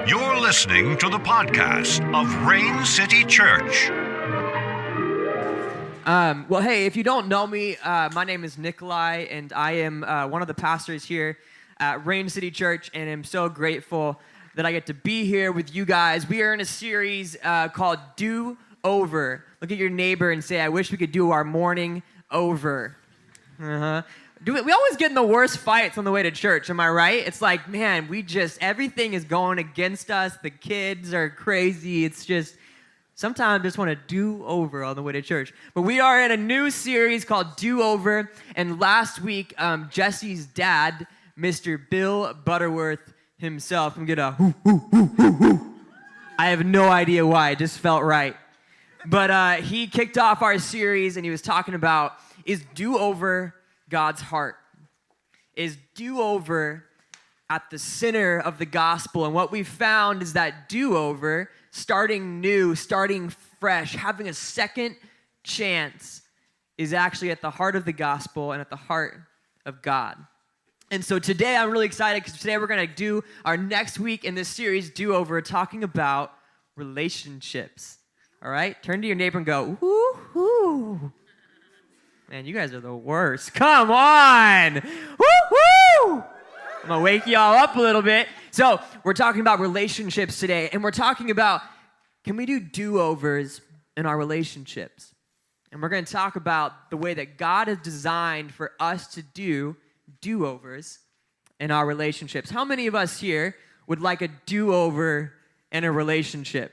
You're listening to the podcast of Rain City Church. Well, hey, if you don't know me, my name is Nicolai, and I am one of the pastors here at Rain City Church, and I'm so grateful that I get to be here with you guys. We are in a series called Do Over. Look at your neighbor and say, I wish we could do our morning over. We always get in the worst fights on the way to church, am I right? It's like, man, everything is going against us. The kids are crazy. It's just, sometimes I just want to do over on the way to church. But we are in a new series called Do Over. And last week, Jesse's dad, Mr. Bill Butterworth himself, I'm gonna hoo, hoo, hoo, hoo, hoo. I have no idea why. It just felt right. But he kicked off our series, and he was talking about, is do over God's heart? Is do over at the center of the gospel? And what we found is that do over, starting new, starting fresh, having a second chance, is actually at the heart of the gospel and at the heart of God. And so today I'm really excited because today we're going to do our next week in this series, Do Over, talking about relationships. All right? Turn to your neighbor and go, woo-hoo. Man, you guys are the worst. Come on. Woo-hoo. I'm going to wake y'all up a little bit. So we're talking about relationships today, and we're talking about, can we do do-overs in our relationships? And we're going to talk about the way that God has designed for us to do do-overs in our relationships. How many of us here would like a do-over in a relationship?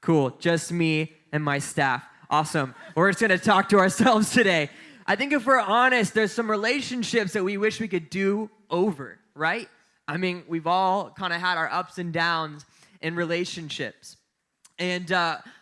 Cool, just me and my staff. Awesome. We're just going to talk to ourselves today. I think if we're honest, there's some relationships that we wish we could do over, right? I mean, we've all kind of had our ups and downs in relationships. And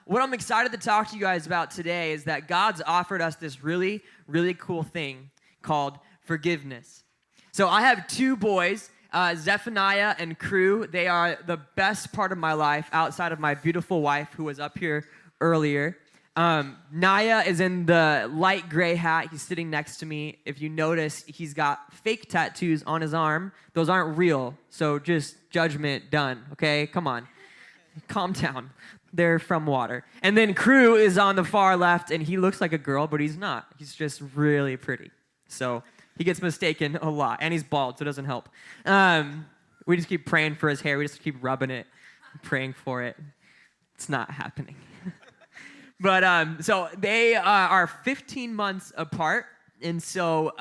what I'm excited to talk to you guys about today is that God's offered us this really, really cool thing called forgiveness. So I have two boys, Zephaniah and Crew. They are the best part of my life outside of my beautiful wife who was up here earlier. Naya is in the light gray hat. He's sitting next to me. If you notice, he's got fake tattoos on his arm. Those aren't real, so just judgment done, okay? Come on. Calm down. They're from water. And then Crew is on the far left, and he looks like a girl, but he's not. He's just really pretty. So he gets mistaken a lot, and he's bald, so it doesn't help. We just keep praying for his hair. We just keep rubbing it, praying for it. It's not happening. But so they are 15 months apart, and so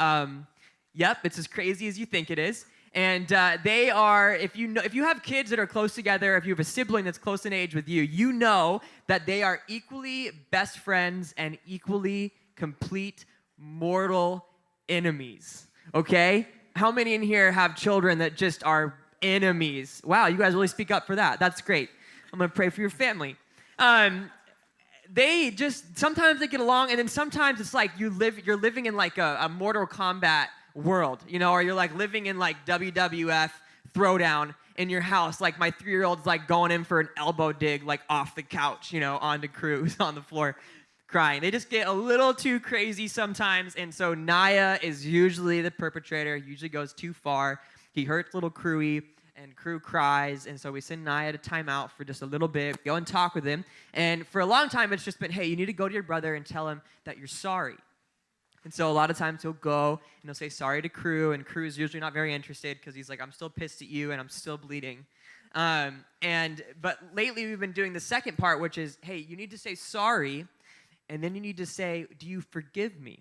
yep, it's as crazy as you think it is. And they are, if you have kids that are close together, if you have a sibling that's close in age with you, you know that they are equally best friends and equally complete mortal enemies. Okay? How many in here have children that just are enemies? Wow, you guys really speak up for that. That's great. I'm gonna pray for your family. They just, sometimes they get along, and then sometimes it's like you're living in like a Mortal Kombat world, you know, or you're like living in like WWF Throwdown in your house. Like my 3-year-old's like going in for an elbow dig, like off the couch, you know, onto Crew who's on the floor crying. They just get a little too crazy sometimes, and so Naya is usually the perpetrator, usually goes too far. He hurts little Crewy, and Crew cries, and so we send Naya to timeout for just a little bit, go and talk with him. And for a long time, it's just been, hey, you need to go to your brother and tell him that you're sorry. And so a lot of times he'll go and he'll say sorry to Crew, and Crew's usually not very interested because he's like, I'm still pissed at you and I'm still bleeding. But lately we've been doing the second part, which is, hey, you need to say sorry, and then you need to say, do you forgive me?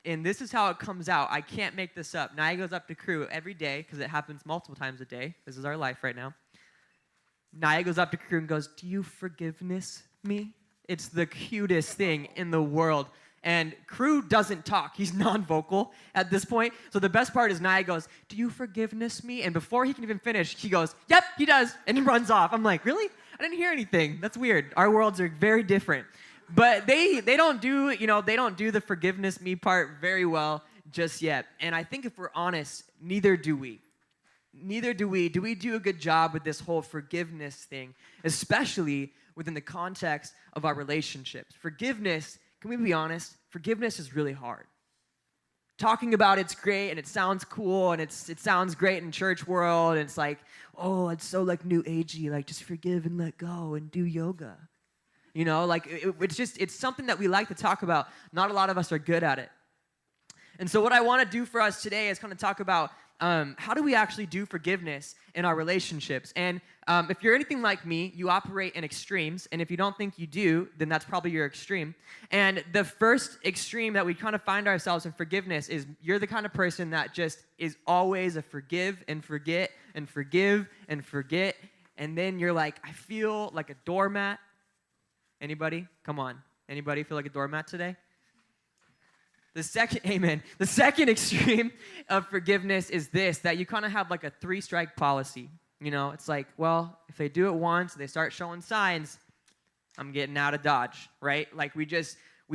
And this is how it comes out. I can't make this up. Naya goes up to Crew every day, because it happens multiple times a day. This is our life right now. Naya goes up to Crew and goes, do you forgiveness me? It's the cutest thing in the world. And Crew doesn't talk. He's non-vocal at this point. So the best part is Naya goes, do you forgiveness me? And before he can even finish, he goes, yep, he does. And he runs off. I'm like, really? I didn't hear anything. That's weird. Our worlds are very different. But they don't do the forgiveness me part very well just yet. And I think if we're honest, neither do we. Do we do a good job with this whole forgiveness thing, especially within the context of our relationships? Forgiveness, can we be honest? Forgiveness is really hard. talking about it's great and it sounds cool and it sounds great in church world. And it's like, oh, it's so like new agey, like just forgive and let go and do yoga. You know, like it's something that we like to talk about. Not a lot of us are good at it. And so what I want to do for us today is kind of talk about how do we actually do forgiveness in our relationships? And if you're anything like me, you operate in extremes. And if you don't think you do, then that's probably your extreme. And the first extreme that we kind of find ourselves in forgiveness is you're the kind of person that just is always a forgive and forget and forgive and forget. And then you're like, I feel like a doormat. Anybody? Come on. Anybody feel like a doormat today? The second extreme of forgiveness is this, that you kind of have like a 3-strike policy. You know, it's like, well, if they do it once, they start showing signs, I'm getting out of Dodge, right? Like we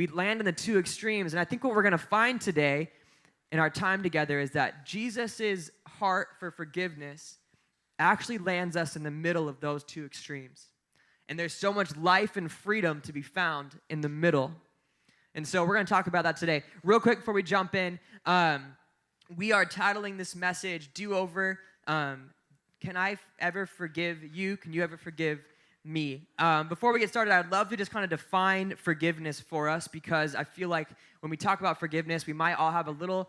land in the 2 extremes. And I think what we're going to find today in our time together is that Jesus' heart for forgiveness actually lands us in the middle of those 2 extremes. And there's so much life and freedom to be found in the middle. And so we're going to talk about that today. Real quick before we jump in, we are titling this message, Do-Over. Can I ever forgive you? Can you ever forgive me? Before we get started, I'd love to just kind of define forgiveness for us, because I feel like when we talk about forgiveness, we might all have a little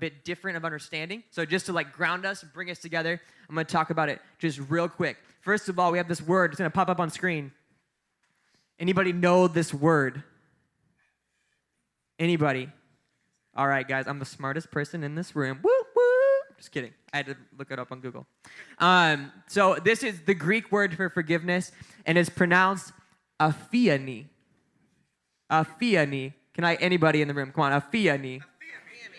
bit different of understanding. So just to like ground us and bring us together, I'm going to talk about it just real quick. First of all, we have this word. It's going to pop up on screen. Anybody know this word? Anybody? All right, guys, I'm the smartest person in this room. Woo, woo. Just kidding. I had to look it up on Google. So this is the Greek word for forgiveness, and it's pronounced aphiani. Aphiani. Anybody in the room? Come on, aphiani.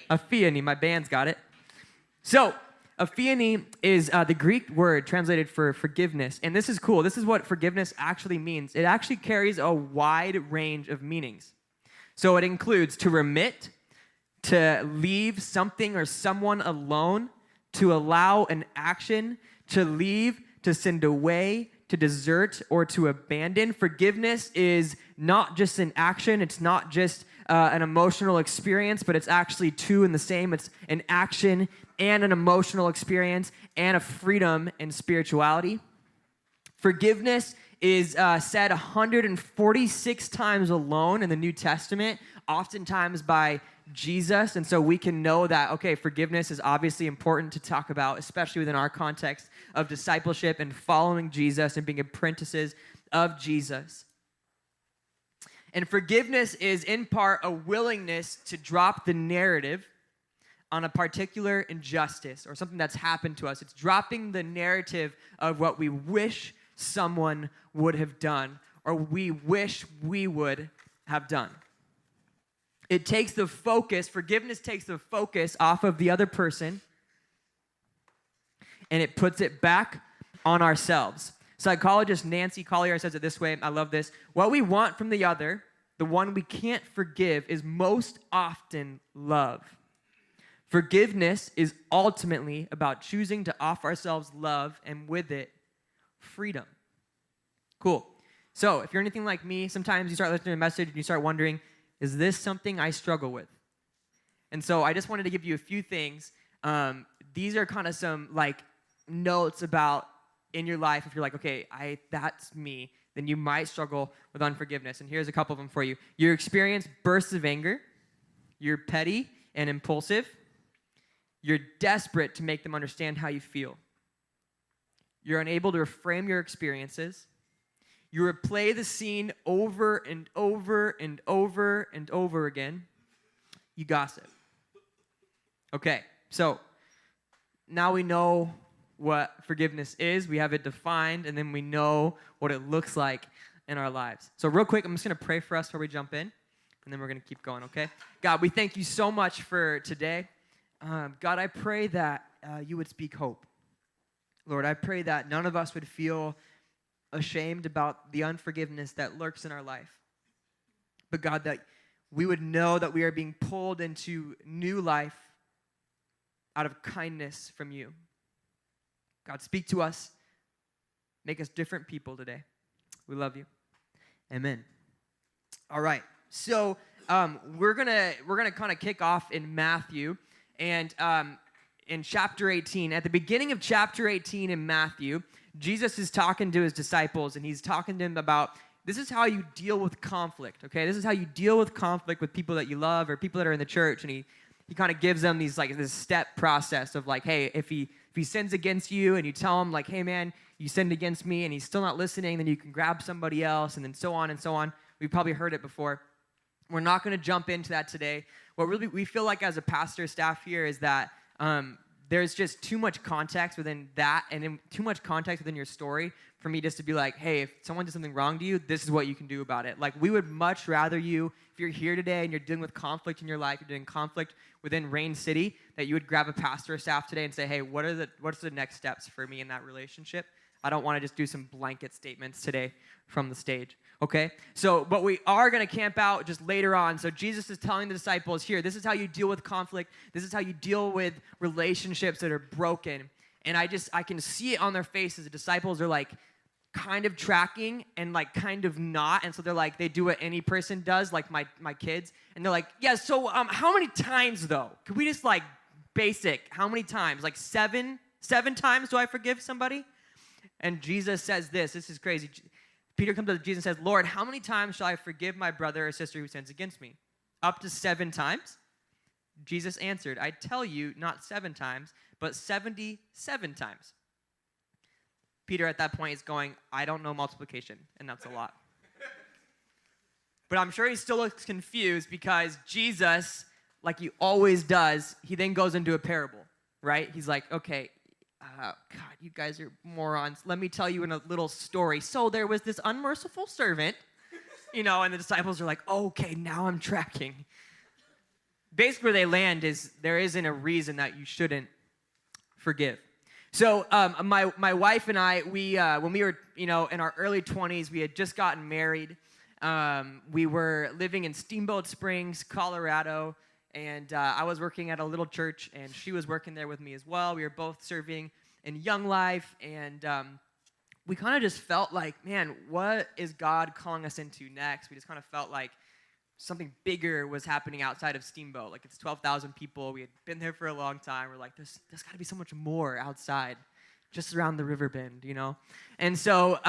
Aphiani. My band's got it. So aphiani is the Greek word translated for forgiveness, and this is cool. This is what forgiveness actually means. It actually carries a wide range of meanings. So it includes to remit, to leave something or someone alone, to allow an action, to leave, to send away, to desert, or to abandon. Forgiveness is not just an action. It's not just an emotional experience, but it's actually 2 in the same. It's an action and an emotional experience and a freedom and spirituality. Forgiveness is said 146 times alone in the New Testament, oftentimes by Jesus. And so we can know that, okay, forgiveness is obviously important to talk about, especially within our context of discipleship and following Jesus and being apprentices of Jesus. And forgiveness is in part a willingness to drop the narrative on a particular injustice or something that's happened to us. It's dropping the narrative of what we wish someone would have done or we wish we would have done. It takes the focus, forgiveness takes the focus off of the other person, and it puts it back on ourselves. Psychologist Nancy Collier says it this way, I love this. What we want from the other, the one we can't forgive, is most often love. Forgiveness is ultimately about choosing to offer ourselves love, and with it, freedom. Cool. So if you're anything like me, sometimes you start listening to a message and you start wondering, is this something I struggle with? And so I just wanted to give you a few things. These are kind of some like notes about in your life. If you're like, okay, that's me, then you might struggle with unforgiveness. And here's a couple of them for you. You experience bursts of anger. You're petty and impulsive. You're desperate to make them understand how you feel. You're unable to reframe your experiences. You replay the scene over and over and over and over again. You gossip. Okay, so now we know what forgiveness is. We have it defined, and then we know what it looks like in our lives. So real quick, I'm just going to pray for us before we jump in, and then we're going to keep going, okay? God, we thank you so much for today. God, I pray that you would speak hope. Lord, I pray that none of us would feel ashamed about the unforgiveness that lurks in our life. But God, that we would know that we are being pulled into new life out of kindness from you. God, speak to us. Make us different people today. We love you. Amen. All right. So we're gonna kind of kick off in Matthew, and in chapter 18. At the beginning of chapter 18 in Matthew, Jesus is talking to his disciples, and he's talking to them about this is how you deal with conflict. Okay, this is how you deal with conflict with people that you love or people that are in the church, and he kind of gives them these this step process of hey, if he sins against you and you tell him hey man, you sinned against me, and he's still not listening, then you can grab somebody else, and then so on and so on. We've probably heard it before. We're not going to jump into that today. What really we feel like as a pastor staff here is that there's just too much context within that, and too much context within your story for me just to be hey, if someone did something wrong to you, this is what you can do about it. We would much rather you, if you're here today and you're dealing with conflict in your life, you're doing conflict within Rain City, that you would grab a pastor or staff today and say, hey, what's the next steps for me in that relationship? I don't want to just do some blanket statements today from the stage, okay? But we are going to camp out just later on. So Jesus is telling the disciples here, this is how you deal with conflict. This is how you deal with relationships that are broken. And I can see it on their faces. The disciples are kind of tracking and kind of not. And so they're they do what any person does, my kids. And they're yeah, so how many times though? Could we just basic, how many times? 7 times do I forgive somebody? And Jesus says this is crazy. Peter comes to Jesus and says, Lord, how many times shall I forgive my brother or sister who sins against me? Up to 7 times? Jesus answered, I tell you, not 7 times, but 77 times. Peter at that point is going, I don't know multiplication, and that's a lot. But I'm sure he still looks confused because Jesus, like he always does, he then goes into a parable, right? He's okay, God, you guys are morons. Let me tell you in a little story. So there was this unmerciful servant, and the disciples are okay, now I'm tracking. Basically where they land is there isn't a reason that you shouldn't forgive. So my wife and I, we when we were in our early 20s, we had just gotten married. We were living in Steamboat Springs, Colorado, and I was working at a little church, and she was working there with me as well. We were both serving in Young Life, and we kind of just felt man, what is God calling us into next? We just kind of felt something bigger was happening outside of Steamboat. It's 12,000 people. We had been there for a long time. We're there's got to be so much more outside, just around the river bend, And so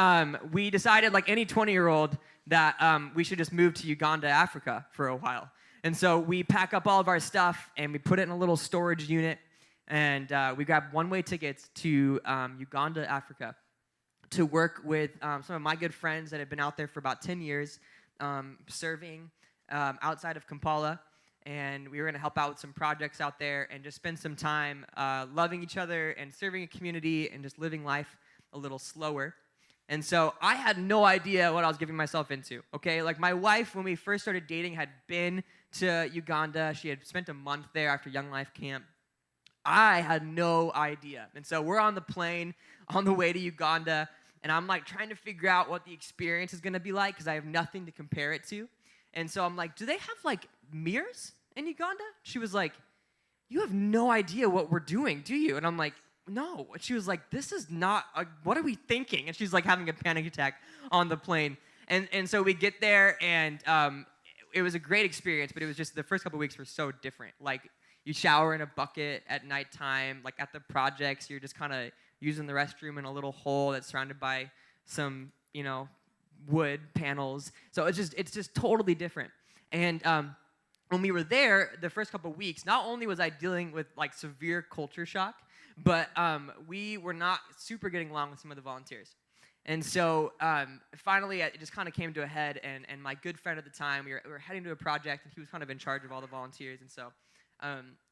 we decided, any 20-year-old, that we should just move to Uganda, Africa for a while. And so we pack up all of our stuff, and we put it in a little storage unit, and we grabbed one-way tickets to Uganda, Africa, to work with some of my good friends that had been out there for about 10 years, serving outside of Kampala. And we were going to help out with some projects out there and just spend some time loving each other and serving a community and just living life a little slower. And so I had no idea what I was getting myself into, okay? My wife, when we first started dating, had been to Uganda. She had spent a month there after Young Life Camp. I had no idea. And so we're on the plane on the way to Uganda, and I'm trying to figure out what the experience is going to be like because I have nothing to compare it to. And so I'm do they have mirrors in Uganda? She was you have no idea what we're doing, do you? And I'm no. And she was this is not, what are we thinking? And she's having a panic attack on the plane. And so we get there, and it was a great experience, but it was just the first couple of weeks were so different. You shower in a bucket at nighttime, at the projects, you're just kind of using the restroom in a little hole that's surrounded by some, wood panels. So it's just totally different. And when we were there, the first couple of weeks, not only was I dealing with severe culture shock, but we were not super getting along with some of the volunteers. And so finally, it just kind of came to a head, and my good friend at the time, we were heading to a project, and he was kind of in charge of all the volunteers. And so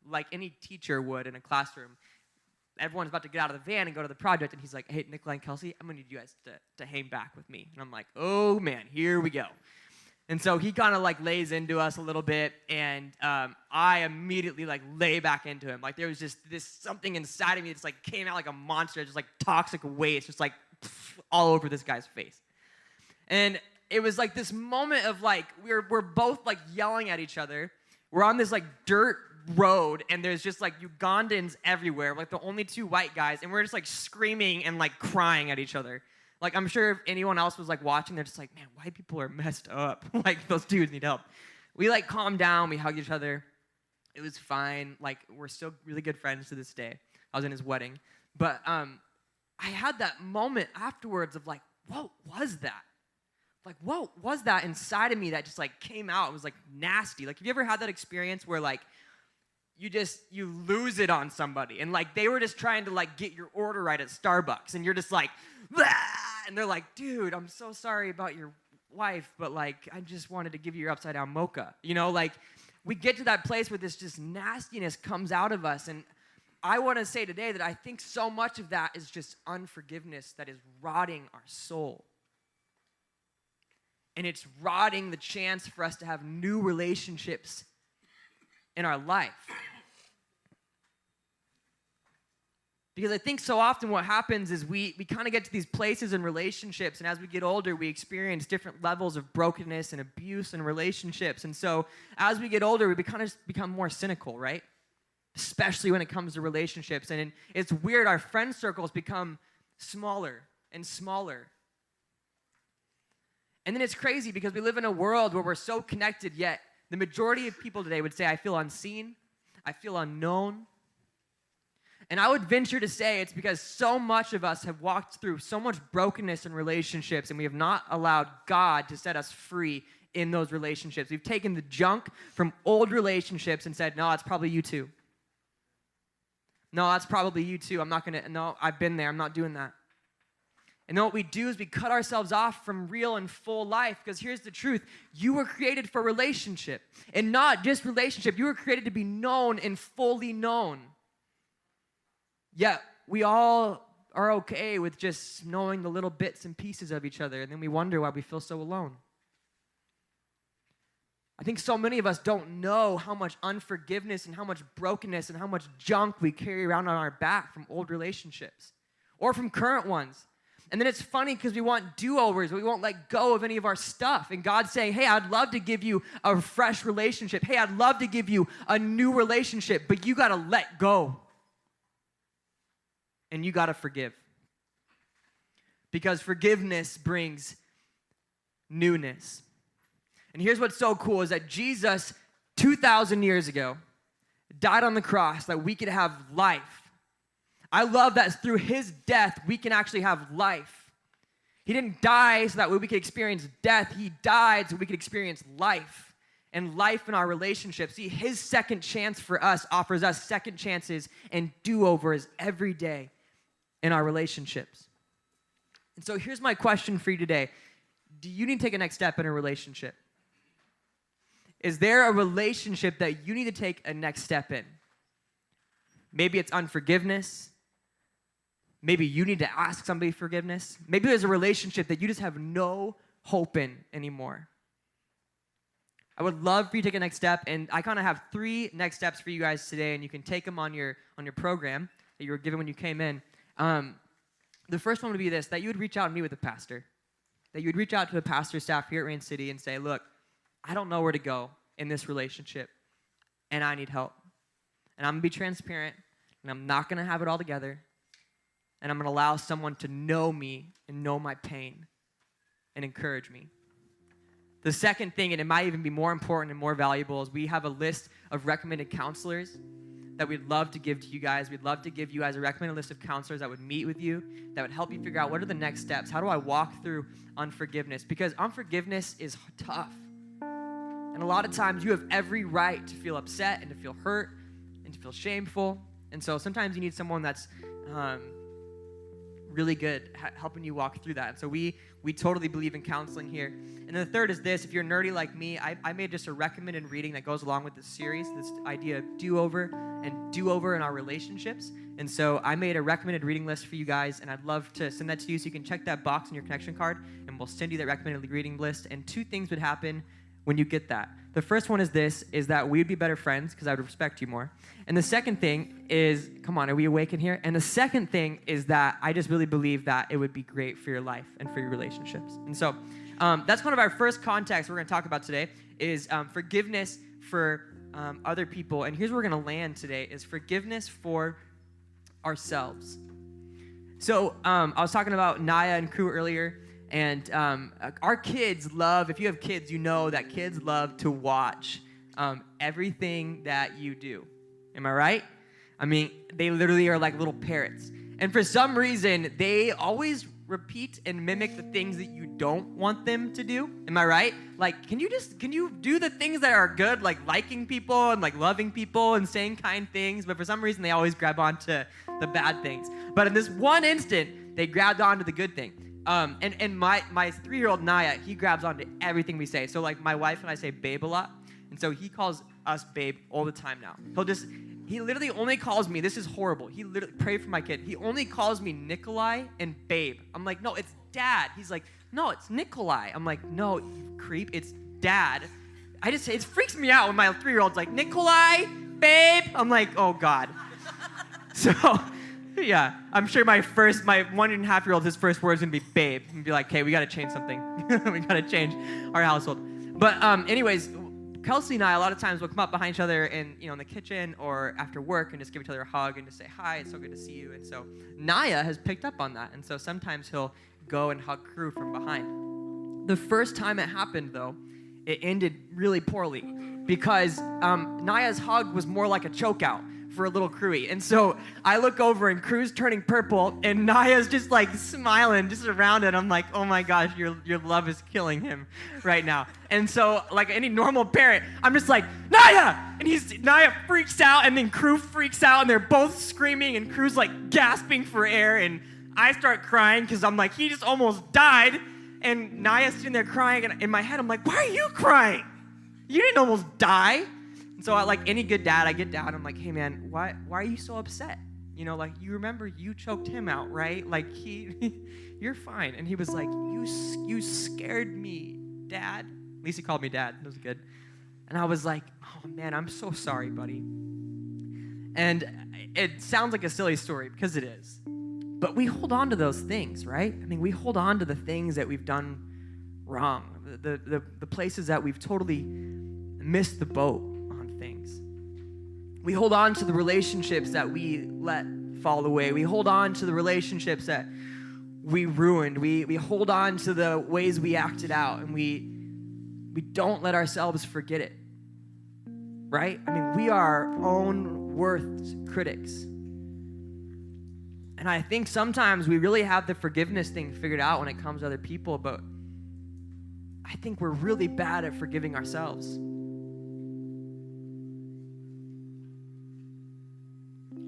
like any teacher would in a classroom, everyone's about to get out of the van and go to the project, and he's hey, Nicolai and Kelsey, I'm going to need you guys to hang back with me. And I'm oh, man, here we go. And so he kind of lays into us a little bit, and I immediately lay back into him. There was just this something inside of me that just came out like a monster, just toxic waste, just all over this guy's face. And it was this moment of we're both yelling at each other. We're on this dirt road, and there's just Ugandans everywhere, the only 2 white guys, and we're just screaming and crying at each other. I'm sure if anyone else was watching, they're just man, white people are messed up. Those dudes need help. We like calmed down, we hugged each other. It was fine. Like, we're still really good friends to this day. I was in his wedding. But I had that moment afterwards of like, what was that? Like, what was that inside of me that just like came out? It was like nasty. Like, have you ever had that experience where like you lose it on somebody and like they were just trying to like get your order right at Starbucks and you're just like, "Blah!" And they're like, dude, I'm so sorry about your wife, but like I just wanted to give you your upside down mocha. You know, like we get to that place where this just nastiness comes out of us. And I want to say today that I think so much of that is just unforgiveness that is rotting our soul. And it's rotting the chance for us to have new relationships in our life. Because I think so often what happens is we kind of get to these places in relationships, and as we get older, we experience different levels of brokenness and abuse in relationships. And so as we get older, we kind of become more cynical, right? Especially when it comes to relationships. And it's weird, our friend circles become smaller and smaller. And then it's crazy because we live in a world where we're so connected, yet the majority of people today would say, I feel unseen, I feel unknown. And I would venture to say it's because so much of us have walked through so much brokenness in relationships, and we have not allowed God to set us free in those relationships. We've taken the junk from old relationships and said, no, it's probably you too. No, that's probably you too. No, I've been there. I'm not doing that. And then what we do is we cut ourselves off from real and full life, because here's the truth. You were created for relationship, and not just relationship. You were created to be known and fully known. Yet we all are okay with just knowing the little bits and pieces of each other, and then we wonder why we feel so alone. I think so many of us don't know how much unforgiveness and how much brokenness and how much junk we carry around on our back from old relationships or from current ones. And then it's funny because we want do-overs. We won't let go of any of our stuff. And God's saying, hey, I'd love to give you a fresh relationship. Hey, I'd love to give you a new relationship, but you got to let go. And you got to forgive. Because forgiveness brings newness. And here's what's so cool is that Jesus, 2,000 years ago, died on the cross that we could have life. I love that through his death, we can actually have life. He didn't die so that we could experience death. He died so we could experience life. And life in our relationships. See, his second chance for us offers us second chances and do-overs every day in our relationships. And so here's my question for you today. Do you need to take a next step in a relationship? Is there a relationship that you need to take a next step in? Maybe it's unforgiveness. Maybe you need to ask somebody forgiveness. Maybe there's a relationship that you just have no hope in anymore. I would love for you to take a next step, and I kind of have 3 next steps for you guys today, and you can take them on your program that you were given when you came in. The first one would be this, that you would reach out and meet with a pastor. That you would reach out to the pastor staff here at Rain City and say, look, I don't know where to go in this relationship, and I need help. And I'm going to be transparent, and I'm not going to have it all together, and I'm going to allow someone to know me and know my pain and encourage me. The second thing, and it might even be more important and more valuable, is we have a list of recommended counselors that we'd love to give to you guys. We'd love to give you guys a recommended list of counselors that would meet with you, that would help you figure out what are the next steps. How do I walk through unforgiveness? Because unforgiveness is tough. And a lot of times you have every right to feel upset and to feel hurt and to feel shameful. And so sometimes you need someone that's really good at helping you walk through that. And so we totally believe in counseling here. And then the third is this. If you're nerdy like me, I made just a recommended reading that goes along with this series, this idea of do-over and do-over in our relationships. And so I made a recommended reading list for you guys, and I'd love to send that to you so you can check that box in your connection card, and we'll send you that recommended reading list. And 2 things would happen when you get that. The first one is this, is that we'd be better friends because I would respect you more. And the second thing is, come on, are we awake in here? And the second thing is that I just really believe that it would be great for your life and for your relationships. And so that's one of our first contacts we're going to talk about today is forgiveness for other people. And here's where we're going to land today is forgiveness for ourselves. So I was talking about Naya and crew earlier, And our kids love, if you have kids, you know that kids love to watch everything that you do. Am I right? I mean, they literally are like little parrots. And for some reason, they always repeat and mimic the things that you don't want them to do. Am I right? Like, can you do the things that are good, like liking people and like loving people and saying kind things? But for some reason, they always grab onto the bad things. But in this one instant, they grabbed onto the good thing. And my 3-year-old Naya, he grabs onto everything we say. So like my wife and I say babe a lot. And so he calls us babe all the time now. He literally only calls me, this is horrible. He literally, pray for my kid. He only calls me Nicolai and babe. I'm like, no, it's dad. He's like, no, it's Nicolai. I'm like, no, you creep, it's dad. It freaks me out when my 3-year-old's like, Nicolai, babe. I'm like, oh God. So, yeah, I'm sure my 1.5-year-old, his first word's gonna be babe. And be like, okay, we gotta change something. We gotta change our household. But anyways, Kelsey and I, a lot of times, will come up behind each other in the kitchen or after work and just give each other a hug and just say, hi, it's so good to see you. And so Naya has picked up on that. And so sometimes he'll go and hug Crew from behind. The first time it happened, though, it ended really poorly because Naya's hug was more like a chokeout for a little Crewy. And so I look over and Crew's turning purple and Naya's just like smiling just around it. I'm like, oh my gosh, your love is killing him right now. And so like any normal parent, I'm just like, Naya! And Naya freaks out and then Crew freaks out and they're both screaming and Crew's like gasping for air and I start crying because I'm like, he just almost died. And Naya's sitting there crying and in my head I'm like, why are you crying? You didn't almost die. So like any good dad, I get down. I'm like, hey man, why are you so upset? Like you remember you choked him out, right? Like you're fine. And he was like, you scared me, Dad. At least he called me Dad. That was good. And I was like, oh man, I'm so sorry, buddy. And it sounds like a silly story because it is. But we hold on to those things, right? I mean, we hold on to the things that we've done wrong, the places that we've totally missed the boat. Things. We hold on to the relationships that we let fall away. We hold on to the relationships that we ruined. We hold on to the ways we acted out, and we don't let ourselves forget it. Right? I mean, we are our own worst critics. And I think sometimes we really have the forgiveness thing figured out when it comes to other people, but I think we're really bad at forgiving ourselves.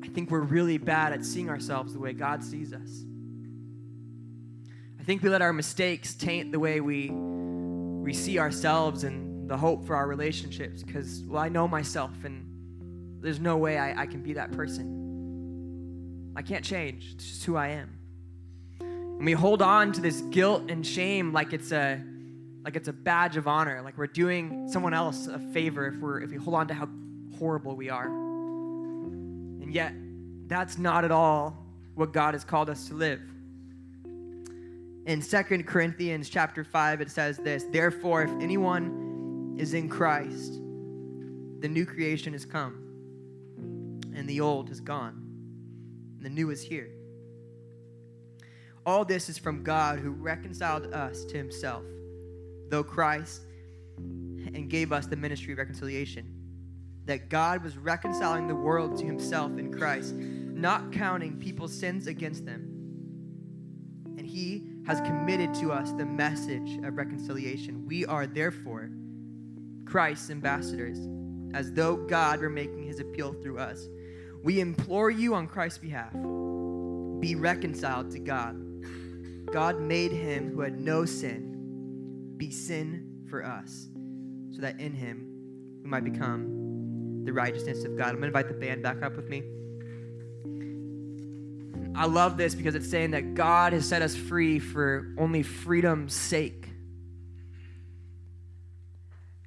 I think we're really bad at seeing ourselves the way God sees us. I think we let our mistakes taint the way we see ourselves and the hope for our relationships because, well, I know myself and there's no way I can be that person. I can't change. It's just who I am. And we hold on to this guilt and shame like it's a badge of honor, like we're doing someone else a favor if we hold on to how horrible we are. And yet, that's not at all what God has called us to live. In 2 Corinthians chapter 5, it says this, therefore, if anyone is in Christ, the new creation has come, and the old is gone, and the new is here. All this is from God who reconciled us to himself, though Christ, and gave us the ministry of reconciliation. That God was reconciling the world to himself in Christ, not counting people's sins against them. And he has committed to us the message of reconciliation. We are therefore Christ's ambassadors, as though God were making his appeal through us. We implore you on Christ's behalf, be reconciled to God. God made him who had no sin be sin for us, so that in him we might become the righteousness of God. I'm going to invite the band back up with me. I love this because it's saying that God has set us free for only freedom's sake.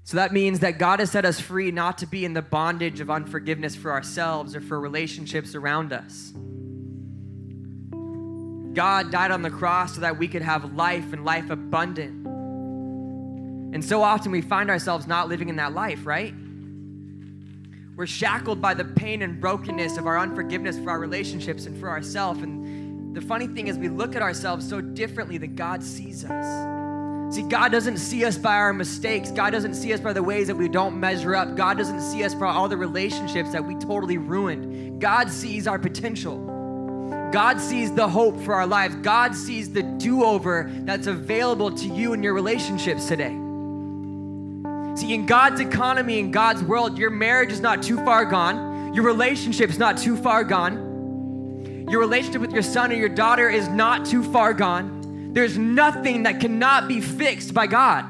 So that means that God has set us free not to be in the bondage of unforgiveness for ourselves or for relationships around us. God died on the cross so that we could have life and life abundant. And so often we find ourselves not living in that life, right? We're shackled by the pain and brokenness of our unforgiveness for our relationships and for ourselves. And the funny thing is we look at ourselves so differently than God sees us. See, God doesn't see us by our mistakes. God doesn't see us by the ways that we don't measure up. God doesn't see us by all the relationships that we totally ruined. God sees our potential. God sees the hope for our lives. God sees the do-over that's available to you in your relationships today. See, in God's economy, in God's world, your marriage is not too far gone. Your relationship is not too far gone. Your relationship with your son or your daughter is not too far gone. There's nothing that cannot be fixed by God.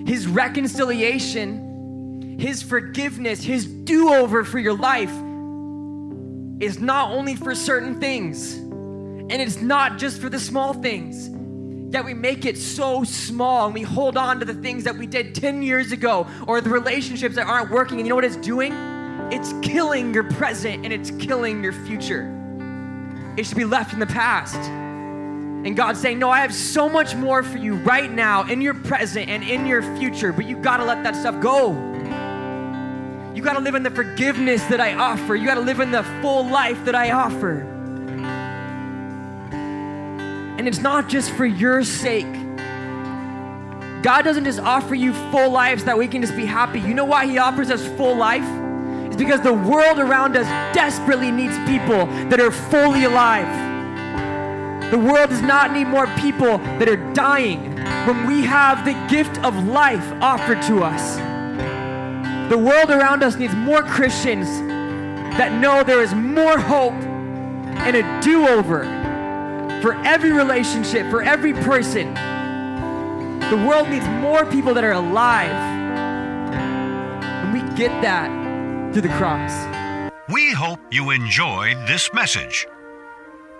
His reconciliation, His forgiveness, His do-over for your life is not only for certain things, and it's not just for the small things. Yet we make it so small, and we hold on to the things that we did 10 years ago, or the relationships that aren't working, and you know what it's doing? It's killing your present, and it's killing your future. It should be left in the past. And God's saying, no, I have so much more for you right now in your present and in your future, but you gotta let that stuff go. You gotta live in the forgiveness that I offer. You gotta live in the full life that I offer. And it's not just for your sake. God doesn't just offer you full lives that we can just be happy. You know why He offers us full life? It's because the world around us desperately needs people that are fully alive. The world does not need more people that are dying when we have the gift of life offered to us. The world around us needs more Christians that know there is more hope and a do-over for every relationship, for every person. The world needs more people that are alive. And we get that through the cross. We hope you enjoyed this message.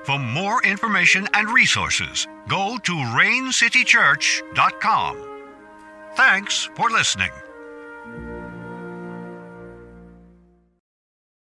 For more information and resources, go to RainCityChurch.com. Thanks for listening.